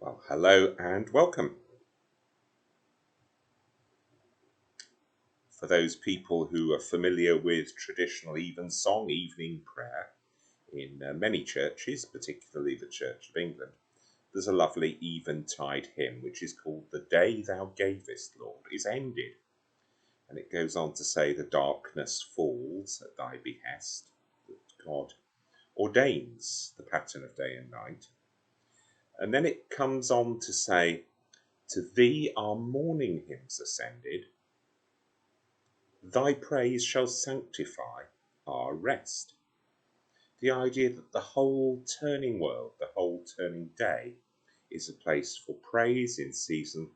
Well, hello and welcome. For those people who are familiar with traditional evensong, evening prayer, in many churches, particularly the Church of England, there's a lovely eventide hymn which is called "The Day Thou Gavest, Lord, is Ended." And it goes on to say, "The darkness falls at thy behest, that God ordains the pattern of day and night." And then it comes on to say, "To thee our morning hymns ascended, thy praise shall sanctify our rest." The idea that the whole turning world, the whole turning day, is a place for praise in season,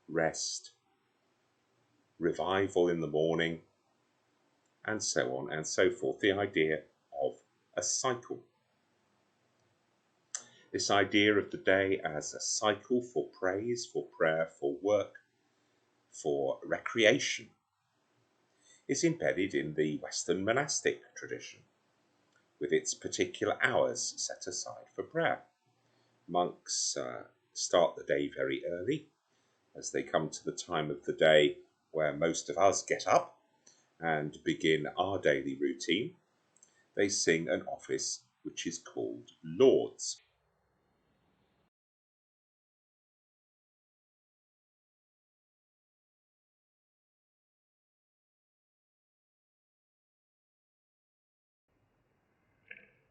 rest, revival in the morning, and so on and so forth. The idea of a cycle. This idea of the day as a cycle for praise, for prayer, for work, for recreation, is embedded in the Western monastic tradition, with its particular hours set aside for prayer. Monks start the day very early, as they come to the time of the day where most of us get up and begin our daily routine. They sing an office which is called Lauds.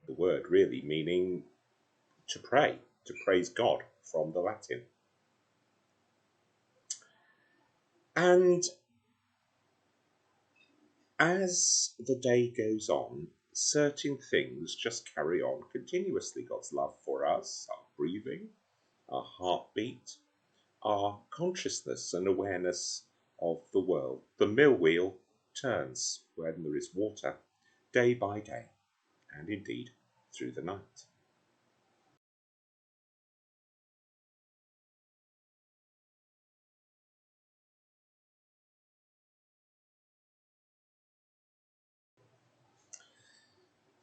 The word really meaning to pray, to praise God, from the Latin. And as the day goes on, certain things just carry on continuously. God's love for us, our breathing, our heartbeat, our consciousness and awareness of the world. The mill wheel turns when there is water, day by day, and indeed through the night.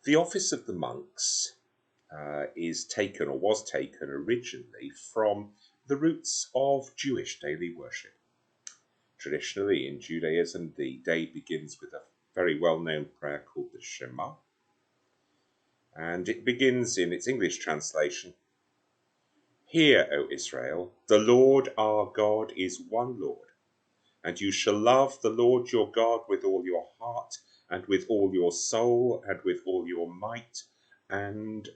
The office of the monks is taken, or was taken originally, from the roots of Jewish daily worship. Traditionally in Judaism, the day begins with a very well-known prayer called the Shema, and it begins in its English translation, "Hear, O Israel, the Lord our God is one Lord, and you shall love the Lord your God with all your heart, and with all your soul, and with all your might, and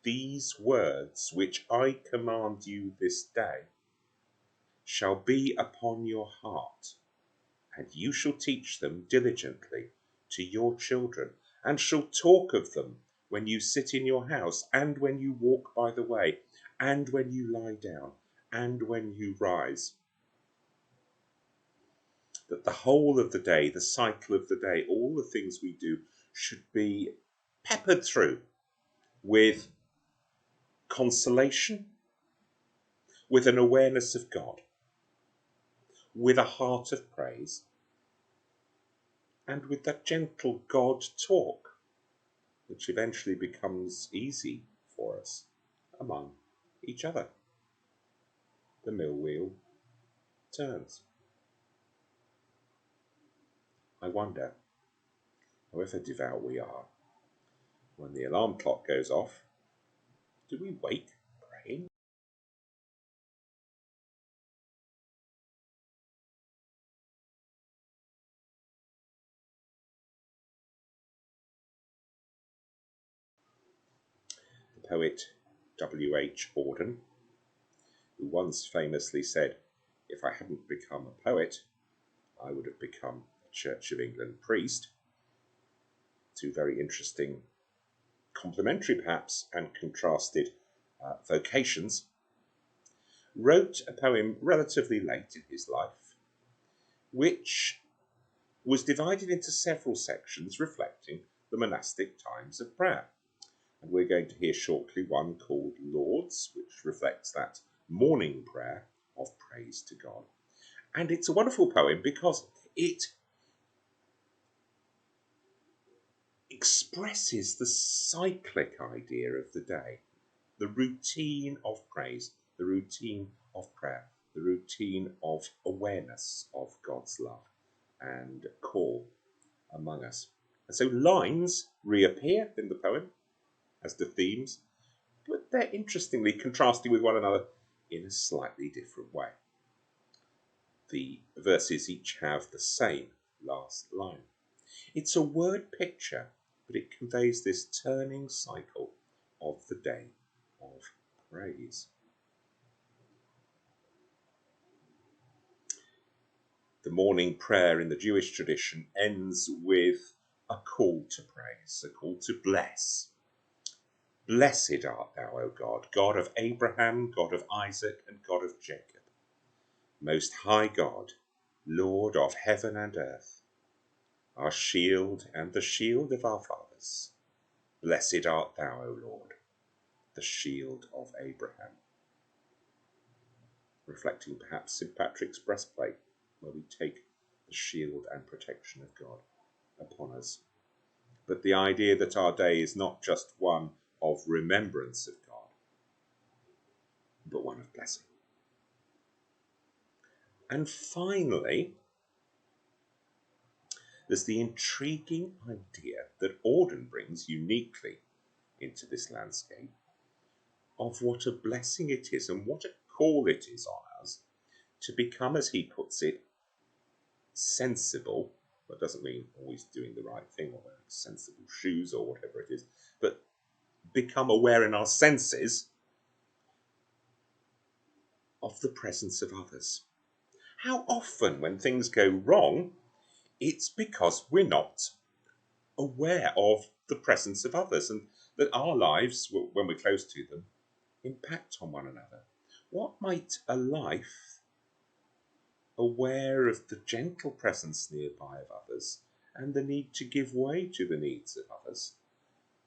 these words which I command you this day shall be upon your heart, and you shall teach them diligently to your children, and shall talk of them when you sit in your house, and when you walk by the way, and when you lie down, and when you rise." That the whole of the day, the cycle of the day, all the things we do should be peppered through with consolation, with an awareness of God, with a heart of praise, and with that gentle God talk, which eventually becomes easy for us among each other. The mill wheel turns. I wonder, however devout we are, when the alarm clock goes off, do we wake praying? The poet W.H. Auden, who once famously said, "If I hadn't become a poet, I would have become a Church of England priest." Two very interesting, complementary perhaps, and contrasted vocations. Wrote a poem relatively late in his life, which was divided into several sections reflecting the monastic times of prayer. And we're going to hear shortly one called Lauds, which reflects that morning prayer of praise to God. And it's a wonderful poem because it expresses the cyclic idea of the day. the routine of praise, the routine of prayer, the routine of awareness of God's love and call among us. And so lines reappear in the poem as the themes, but they're interestingly contrasting with one another in a slightly different way. The verses each have the same last line. It's a word picture, but it conveys this turning cycle of the day of praise. The morning prayer in the Jewish tradition ends with a call to praise, a call to bless. Blessed art thou, O God, God of Abraham, God of Isaac, and God of Jacob. Most high God, Lord of heaven and earth, our shield and the shield of our fathers. Blessed art thou, O Lord, the shield of Abraham. Reflecting perhaps St. Patrick's breastplate, where we take the shield and protection of God upon us. But the idea that our day is not just one of remembrance of God, but one of blessing. And finally, there's the intriguing idea that Auden brings uniquely into this landscape of what a blessing it is and what a call it is on us to become, as he puts it, sensible. That doesn't mean always doing the right thing or wearing sensible shoes or whatever it is, but become aware in our senses of the presence of others. How often when things go wrong, it's because we're not aware of the presence of others and that our lives, when we're close to them, impact on one another. What might a life aware of the gentle presence nearby of others and the need to give way to the needs of others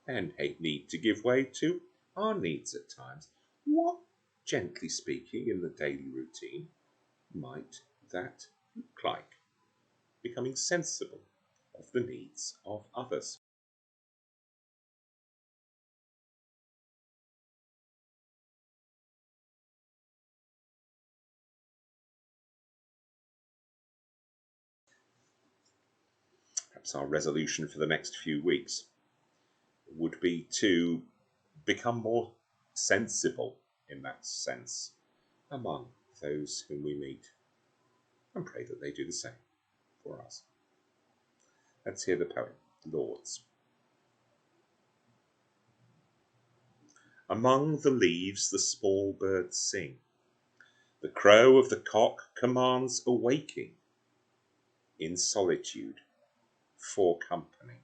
and a need to give way to our needs at times? What, gently speaking, in the daily routine might that look like? Becoming sensible of the needs of others. Perhaps our resolution for the next few weeks would be to become more sensible in that sense among those whom we meet, and pray that they do the same for us. Let's hear the poem, Lords. Among the leaves the small birds sing. The crow of the cock commands a waking. In solitude, for company.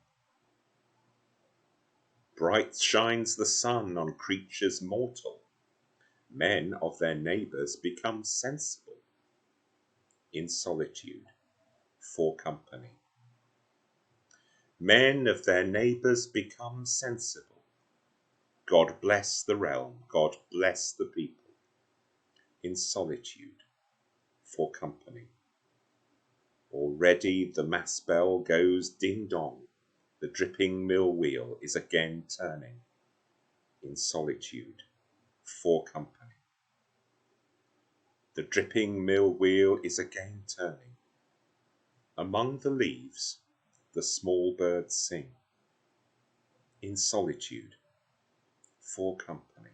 Bright shines the sun on creatures mortal. Men of their neighbours become sensible. In solitude, for company. Men of their neighbours become sensible. God bless the realm, God bless the people. In solitude, for company. Already the mass bell goes ding-dong. The dripping mill wheel is again turning. In solitude, for company. The dripping mill wheel is again turning. Among the leaves, the small birds sing. In solitude, for company.